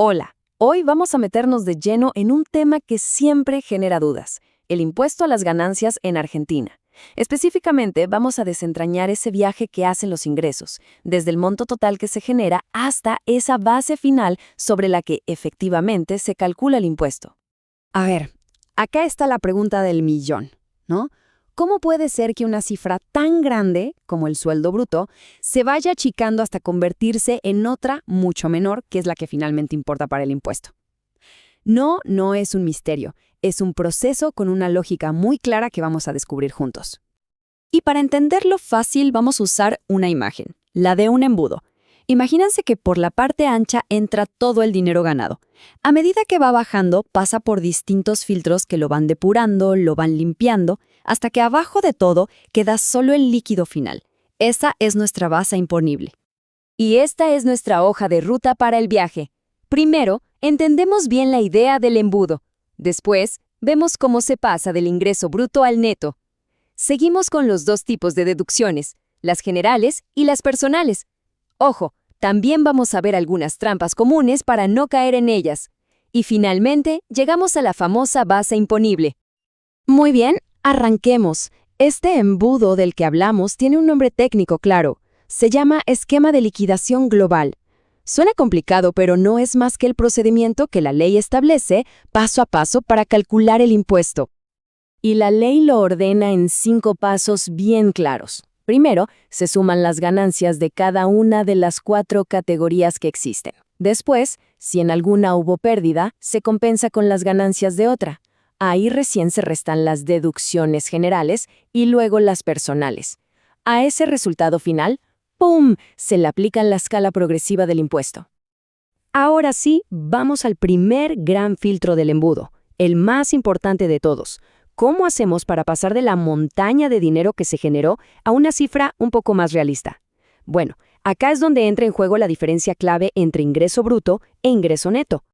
Hola, hoy vamos a meternos de lleno en un tema que siempre genera dudas, el impuesto a las ganancias en Argentina. Específicamente, vamos a desentrañar ese viaje que hacen los ingresos, desde el monto total que se genera hasta esa base final sobre la que efectivamente se calcula el impuesto. A ver, acá está la pregunta del millón, ¿no? ¿Cómo puede ser que una cifra tan grande como el sueldo bruto se vaya achicando hasta convertirse en otra mucho menor, que es la que finalmente importa para el impuesto? No es un misterio, es un proceso con una lógica muy clara que vamos a descubrir juntos. Y para entenderlo fácil vamos a usar una imagen, la de un embudo. Imagínense que por la parte ancha entra todo el dinero ganado. A medida que va bajando, pasa por distintos filtros que lo van depurando, lo van limpiando, hasta que abajo de todo queda solo el líquido final. Esa es nuestra base imponible. Y esta es nuestra hoja de ruta para el viaje. Primero, entendemos bien la idea del embudo. Después, vemos cómo se pasa del ingreso bruto al neto. Seguimos con los dos tipos de deducciones, las generales y las personales. Ojo, también vamos a ver algunas trampas comunes para no caer en ellas. Y finalmente, llegamos a la famosa base imponible. Muy bien, arranquemos. Este embudo del que hablamos tiene un nombre técnico claro. Se llama esquema de liquidación global. Suena complicado, pero no es más que el procedimiento que la ley establece paso a paso para calcular el impuesto. Y la ley lo ordena en 5 pasos bien claros. Primero, se suman las ganancias de cada una de las 4 categorías que existen. Después, si en alguna hubo pérdida, se compensa con las ganancias de otra. Ahí recién se restan las deducciones generales y luego las personales. A ese resultado final, ¡pum!, se le aplica la escala progresiva del impuesto. Ahora sí, vamos al primer gran filtro del embudo, el más importante de todos. ¿Cómo hacemos para pasar de la montaña de dinero que se generó a una cifra un poco más realista? Bueno, acá es donde entra en juego la diferencia clave entre ingreso bruto e ingreso neto.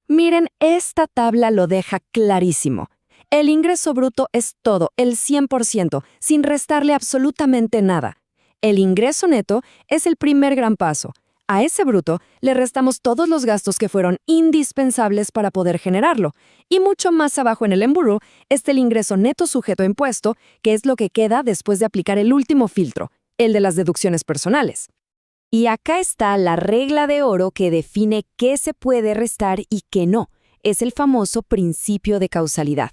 Miren, esta tabla lo deja clarísimo. El ingreso bruto es todo, el 100%, sin restarle absolutamente nada. El ingreso neto es el primer gran paso. A ese bruto le restamos todos los gastos que fueron indispensables para poder generarlo. Y mucho más abajo en el embudo está el ingreso neto sujeto a impuesto, que es lo que queda después de aplicar el último filtro, el de las deducciones personales. Y acá está la regla de oro que define qué se puede restar y qué no. Es el famoso principio de causalidad.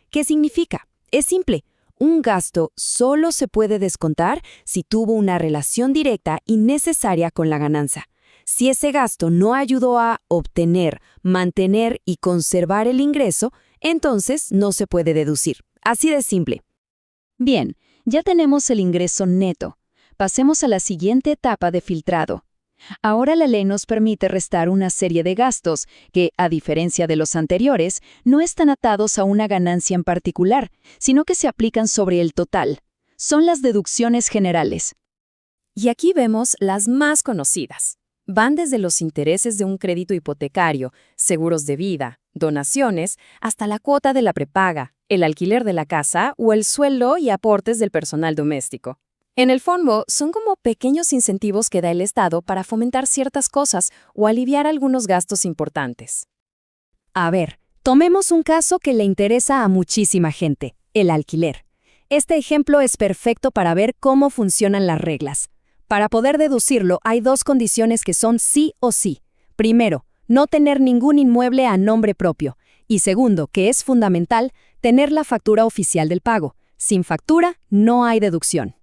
¿Qué significa? Es simple. Un gasto solo se puede descontar si tuvo una relación directa y necesaria con la ganancia. Si ese gasto no ayudó a obtener, mantener y conservar el ingreso, entonces no se puede deducir. Así de simple. Bien, ya tenemos el ingreso neto. Pasemos a la siguiente etapa de filtrado. Ahora la ley nos permite restar una serie de gastos que, a diferencia de los anteriores, no están atados a una ganancia en particular, sino que se aplican sobre el total. Son las deducciones generales. Y aquí vemos las más conocidas. Van desde los intereses de un crédito hipotecario, seguros de vida, donaciones, hasta la cuota de la prepaga, el alquiler de la casa o el sueldo y aportes del personal doméstico. En el fondo, son como pequeños incentivos que da el Estado para fomentar ciertas cosas o aliviar algunos gastos importantes. A ver, tomemos un caso que le interesa a muchísima gente, el alquiler. Este ejemplo es perfecto para ver cómo funcionan las reglas. Para poder deducirlo, hay 2 condiciones que son sí o sí. Primero, no tener ningún inmueble a nombre propio. Y segundo, que es fundamental, tener la factura oficial del pago. Sin factura, no hay deducción.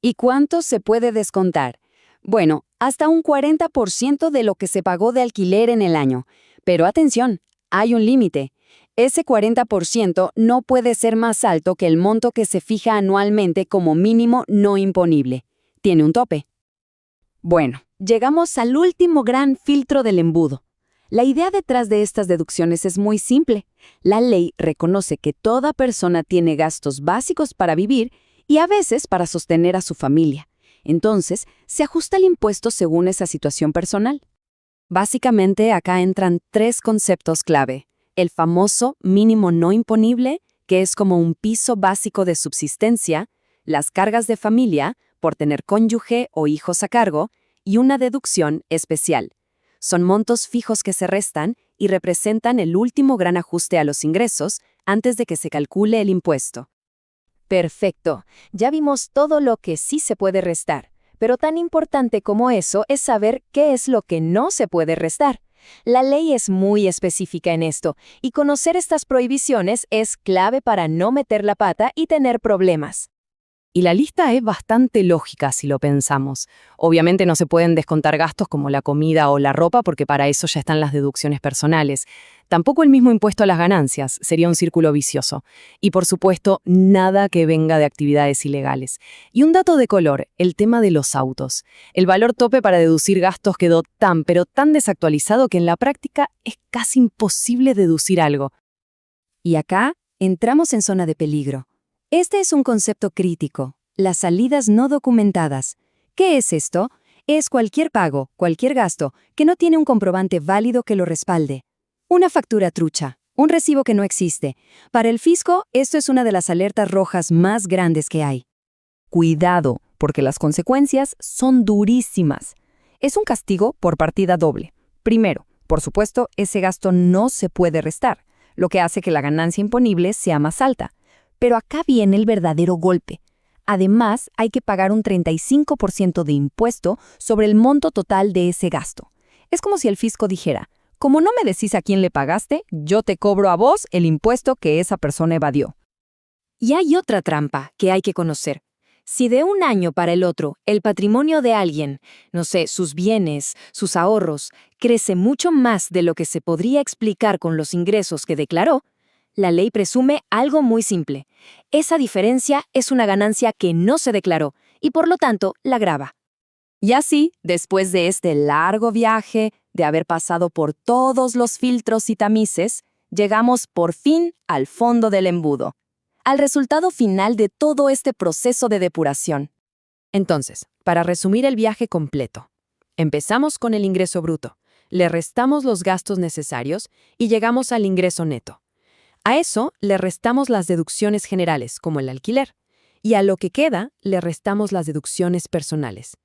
¿Y cuánto se puede descontar? Bueno, hasta un 40% de lo que se pagó de alquiler en el año. Pero atención, hay un límite. Ese 40% no puede ser más alto que el monto que se fija anualmente como mínimo no imponible. Tiene un tope. Bueno, llegamos al último gran filtro del embudo. La idea detrás de estas deducciones es muy simple. La ley reconoce que toda persona tiene gastos básicos para vivir y a veces para sostener a su familia. Entonces, se ajusta el impuesto según esa situación personal. Básicamente, acá entran 3 conceptos clave. El famoso mínimo no imponible, que es como un piso básico de subsistencia, las cargas de familia, por tener cónyuge o hijos a cargo, y una deducción especial. Son montos fijos que se restan y representan el último gran ajuste a los ingresos antes de que se calcule el impuesto. Perfecto. Ya vimos todo lo que sí se puede restar, pero tan importante como eso es saber qué es lo que no se puede restar. La ley es muy específica en esto, y conocer estas prohibiciones es clave para no meter la pata y tener problemas. Y la lista es bastante lógica si lo pensamos. Obviamente no se pueden descontar gastos como la comida o la ropa porque para eso ya están las deducciones personales. Tampoco el mismo impuesto a las ganancias, sería un círculo vicioso. Y por supuesto, nada que venga de actividades ilegales. Y un dato de color, el tema de los autos. El valor tope para deducir gastos quedó pero tan desactualizado que en la práctica es casi imposible deducir algo. Y acá entramos en zona de peligro. Este es un concepto crítico, las salidas no documentadas. ¿Qué es esto? Es cualquier pago, cualquier gasto, que no tiene un comprobante válido que lo respalde. Una factura trucha, un recibo que no existe. Para el fisco, esto es una de las alertas rojas más grandes que hay. Cuidado, porque las consecuencias son durísimas. Es un castigo por partida doble. Primero, por supuesto, ese gasto no se puede restar, lo que hace que la ganancia imponible sea más alta. Pero acá viene el verdadero golpe. Además, hay que pagar un 35% de impuesto sobre el monto total de ese gasto. Es como si el fisco dijera, como no me decís a quién le pagaste, yo te cobro a vos el impuesto que esa persona evadió. Y hay otra trampa que hay que conocer. Si de un año para el otro el patrimonio de alguien, no sé, sus bienes, sus ahorros, crece mucho más de lo que se podría explicar con los ingresos que declaró, la ley presume algo muy simple. Esa diferencia es una ganancia que no se declaró y por lo tanto la grava. Y así, después de este largo viaje, de haber pasado por todos los filtros y tamices, llegamos por fin al fondo del embudo, al resultado final de todo este proceso de depuración. Entonces, para resumir el viaje completo, empezamos con el ingreso bruto, le restamos los gastos necesarios y llegamos al ingreso neto. A eso le restamos las deducciones generales, como el alquiler, y a lo que queda le restamos las deducciones personales.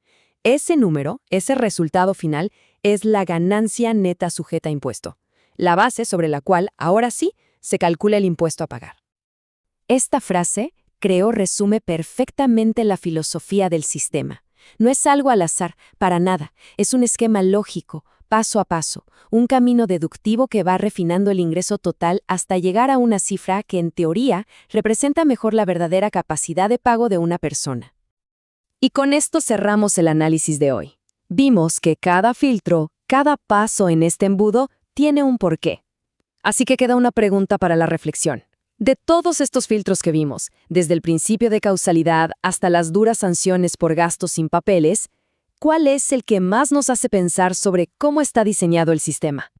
Ese número, ese resultado final, es la ganancia neta sujeta a impuesto, la base sobre la cual, ahora sí, se calcula el impuesto a pagar. Esta frase, creo, resume perfectamente la filosofía del sistema. No es algo al azar, para nada, es un esquema lógico, paso a paso, un camino deductivo que va refinando el ingreso total hasta llegar a una cifra que, en teoría, representa mejor la verdadera capacidad de pago de una persona. Y con esto cerramos el análisis de hoy. Vimos que cada filtro, cada paso en este embudo, tiene un porqué. Así que queda una pregunta para la reflexión. De todos estos filtros que vimos, desde el principio de causalidad hasta las duras sanciones por gastos sin papeles, ¿cuál es el que más nos hace pensar sobre cómo está diseñado el sistema?